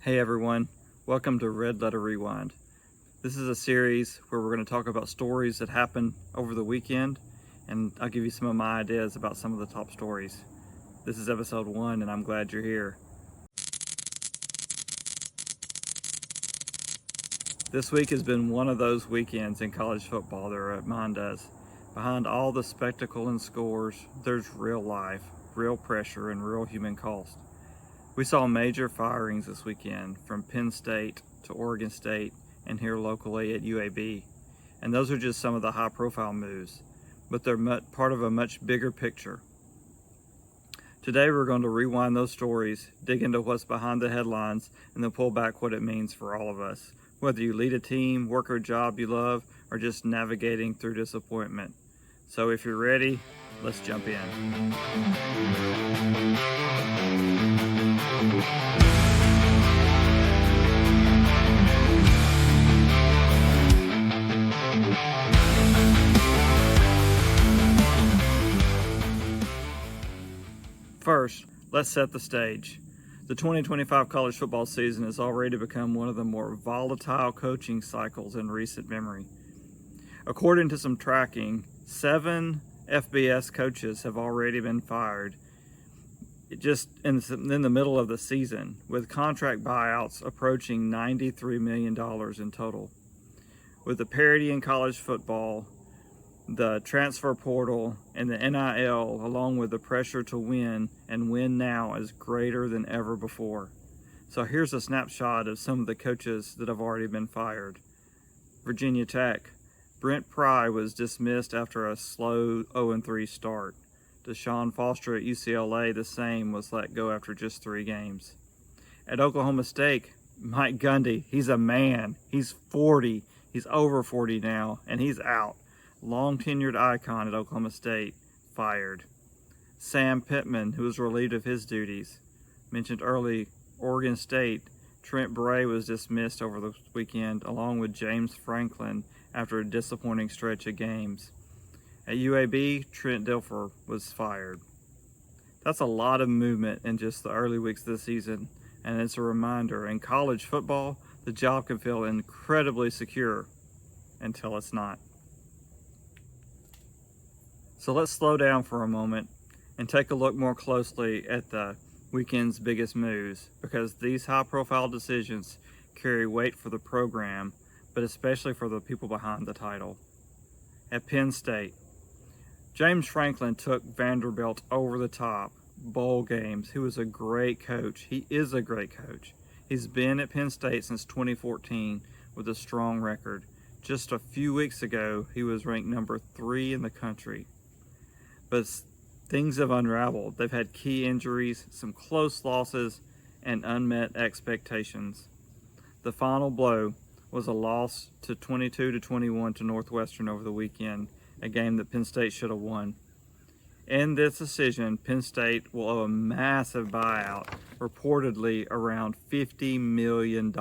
Hey everyone, welcome to Red Letter Rewind. This is a series where we're going to talk about stories that happened over the weekend, and I'll give you some of my ideas about some of the top stories. This is episode 1, and I'm glad you're here. This week has been one of those weekends in college football that remind us, behind all the spectacle and scores, there's real life, real pressure, and real human cost. We saw major firings this weekend from Penn State to Oregon State and here locally at UAB. And those are just some of the high-profile moves, but they're part of a much bigger picture. Today we're going to rewind those stories, dig into what's behind the headlines, and then pull back what it means for all of us, whether you lead a team, work a job you love, or just navigating through disappointment. So if you're ready, let's jump in. First, let's set the stage. The 2025 college football season has already become one of the more volatile coaching cycles in recent memory. According to some tracking, 7 FBS coaches have already been fired just in the middle of the season, with contract buyouts approaching $93 million in total. With the parity in college football, the transfer portal, and the NIL, along with the pressure to win and win now, is greater than ever before. So here's a snapshot of some of the coaches that have already been fired. Virginia Tech. Brent Pry was dismissed after a slow 0-3 start. Deshaun Foster at UCLA, the same, was let go after just 3 games. At Oklahoma State, Mike Gundy, he's a man. He's 40. He's over 40 now, and he's out. Long-tenured icon at Oklahoma State, fired. Sam Pittman, who was relieved of his duties. Mentioned early, Oregon State, Trent Bray was dismissed over the weekend, along with James Franklin, after a disappointing stretch of games. At UAB, Trent Dilfer was fired. That's a lot of movement in just the early weeks of the season, and it's a reminder, in college football, the job can feel incredibly secure until it's not. So let's slow down for a moment and take a look more closely at the weekend's biggest moves, because these high-profile decisions carry weight for the program, but especially for the people behind the title. At Penn State, James Franklin took Vanderbilt over the top, bowl games. He was a great coach. He is a great coach. He's been at Penn State since 2014 with a strong record. Just a few weeks ago, he was ranked number 3 in the country. But things have unraveled. They've had key injuries, some close losses, and unmet expectations. The final blow was a loss to 22-21 to Northwestern over the weekend, a game that Penn State should have won. In this decision, Penn State will owe a massive buyout, reportedly around $50 million.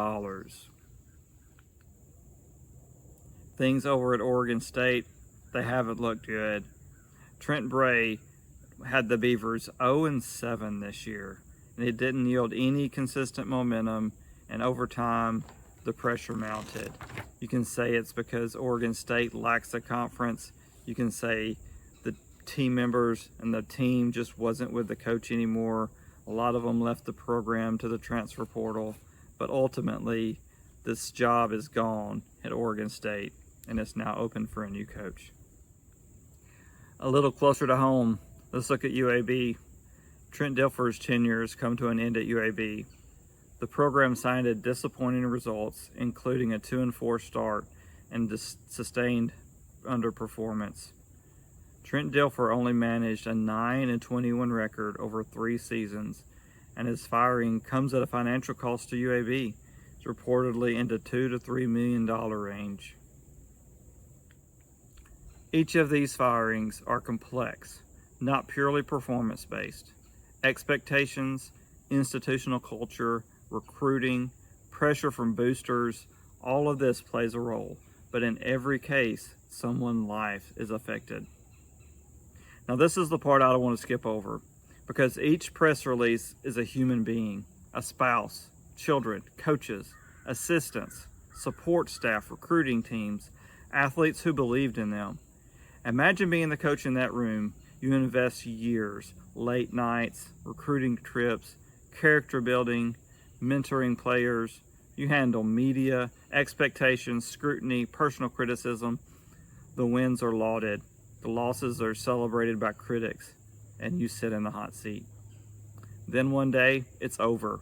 Things over at Oregon State, they haven't looked good. Trent Bray had the Beavers 0-7 this year, and it didn't yield any consistent momentum, and over time, the pressure mounted. You can say it's because Oregon State lacks a conference. You can say the team members and the team just wasn't with the coach anymore. A lot of them left the program to the transfer portal, but ultimately this job is gone at Oregon State, and it's now open for a new coach. A little closer to home, let's look at UAB. Trent Dilfer's tenure has come to an end at UAB. The program cited disappointing results, including a 2-4 start and sustained underperformance. Trent Dilfer only managed a 9-21 record over 3 seasons, and his firing comes at a financial cost to UAB. It's reportedly in the $2 to $3 million range. Each of these firings are complex, not purely performance-based. Expectations, institutional culture, recruiting, pressure from boosters, all of this plays a role, but in every case, someone's life is affected. Now this is the part I don't want to skip over, because each press release is a human being, a spouse, children, coaches, assistants, support staff, recruiting teams, athletes who believed in them. Imagine being the coach in that room. You invest years, late nights, recruiting trips, character building, mentoring players. You handle media, expectations, scrutiny, personal criticism. The wins are lauded. The losses are celebrated by critics, and you sit in the hot seat. Then one day, it's over.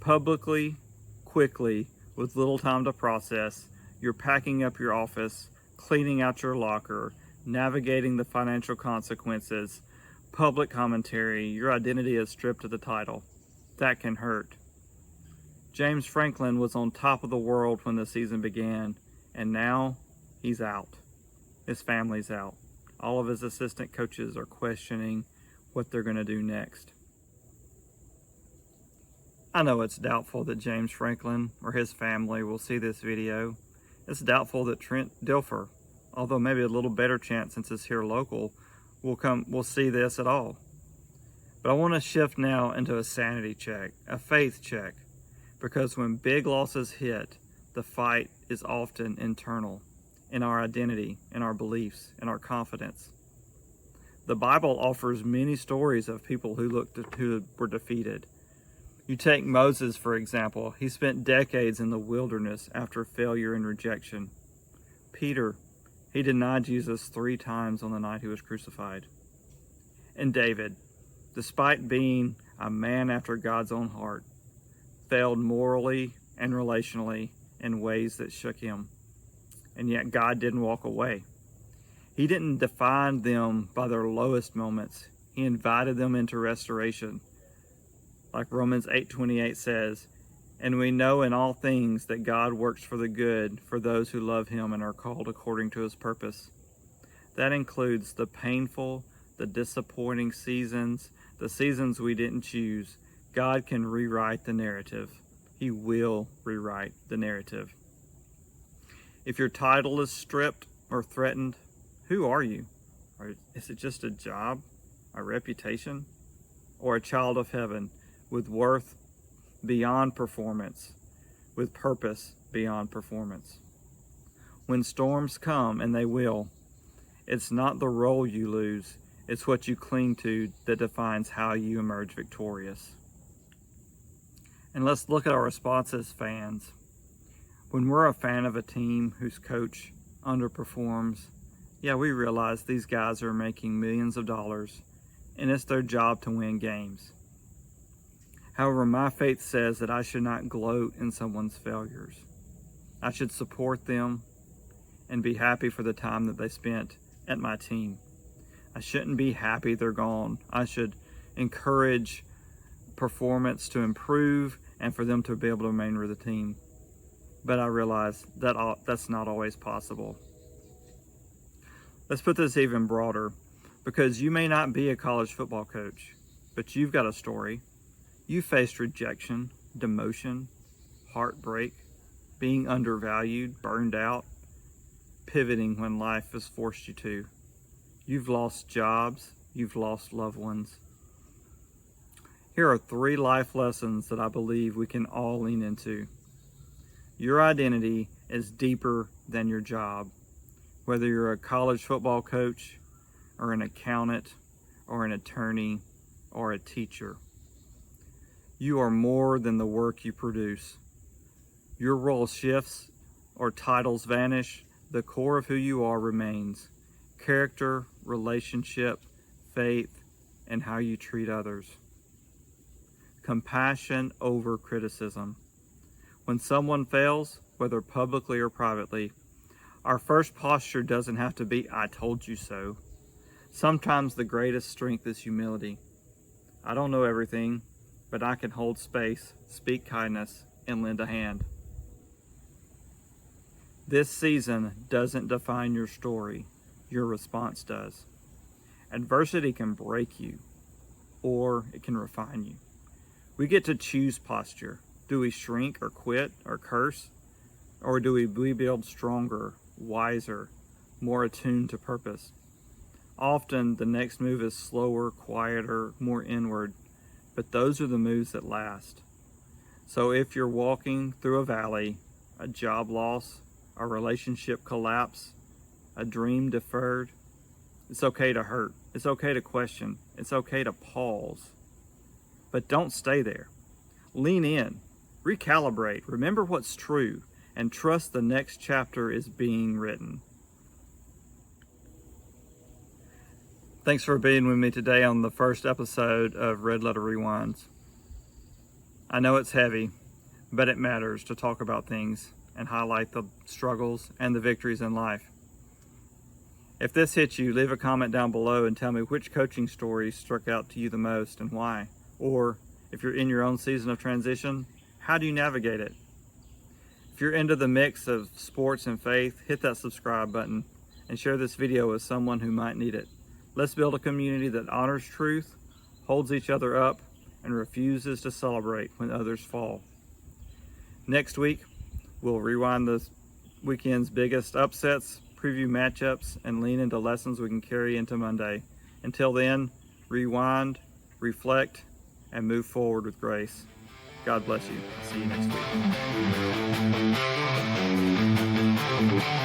Publicly, quickly, with little time to process, you're packing up your office, cleaning out your locker, navigating the financial consequences, public commentary. Your identity is stripped of the title. That can hurt. James Franklin was on top of the world when the season began, and now he's out. His family's out. All of his assistant coaches are questioning what they're going to do next. I know it's doubtful that James Franklin or his family will see this video. It's doubtful that Trent Dilfer, although maybe a little better chance since it's here local, will see this at all. But I want to shift now into a sanity check, a faith check, because when big losses hit, the fight is often internal, in our identity, in our beliefs, in our confidence. The Bible offers many stories of people who were defeated. You take Moses, for example. He spent decades in the wilderness after failure and rejection. Peter, he denied Jesus 3 times on the night he was crucified. And David, despite being a man after God's own heart, failed morally and relationally in ways that shook him. And yet God didn't walk away. He didn't define them by their lowest moments. He invited them into restoration. Like Romans 8:28 says, and we know in all things that God works for the good for those who love him and are called according to his purpose. That includes the painful, the disappointing seasons, the seasons we didn't choose. God can rewrite the narrative. He will rewrite the narrative. If your title is stripped or threatened, who are you? Or is it just a job, a reputation, or a child of heaven with worth beyond performance, with purpose beyond performance? When storms come, and they will, it's not the role you lose, it's what you cling to that defines how you emerge victorious. And let's look at our response as fans. When we're a fan of a team whose coach underperforms, yeah, we realize these guys are making millions of dollars, and it's their job to win games. However, my faith says that I should not gloat in someone's failures. I should support them and be happy for the time that they spent at my team. I shouldn't be happy they're gone. I should encourage performance to improve and for them to be able to remain with the team. But I realize that that's not always possible. Let's put this even broader, because you may not be a college football coach, but you've got a story. You faced rejection, demotion, heartbreak, being undervalued, burned out, pivoting when life has forced you to. You've lost jobs, you've lost loved ones. Here are 3 life lessons that I believe we can all lean into. Your identity is deeper than your job. Whether you're a college football coach, or an accountant, or an attorney, or a teacher. You are more than the work you produce. Your role shifts or titles vanish, the core of who you are remains. Character, relationship, faith, and how you treat others. Compassion over criticism. When someone fails, whether publicly or privately, our first posture doesn't have to be, I told you so. Sometimes the greatest strength is humility. I don't know everything, but I can hold space, speak kindness, and lend a hand. This season doesn't define your story. Your response does. Adversity can break you, or it can refine you. We get to choose posture. Do we shrink or quit or curse? Or do we rebuild stronger, wiser, more attuned to purpose? Often the next move is slower, quieter, more inward, but those are the moves that last. So if you're walking through a valley, a job loss, a relationship collapse, a dream deferred, it's okay to hurt. It's okay to question. It's okay to pause. But don't stay there. Lean in, recalibrate, remember what's true, and trust the next chapter is being written. Thanks for being with me today on the first episode of Red Letter Rewinds. I know it's heavy, but it matters to talk about things and highlight the struggles and the victories in life. If this hits you, leave a comment down below and tell me which coaching story struck out to you the most and why. Or if you're in your own season of transition, how do you navigate it? If you're into the mix of sports and faith, hit that subscribe button and share this video with someone who might need it. Let's build a community that honors truth, holds each other up, and refuses to celebrate when others fall. Next week, we'll rewind the weekend's biggest upsets, preview matchups, and lean into lessons we can carry into Monday. Until then, rewind, reflect, and move forward with grace. God bless you. See you next week.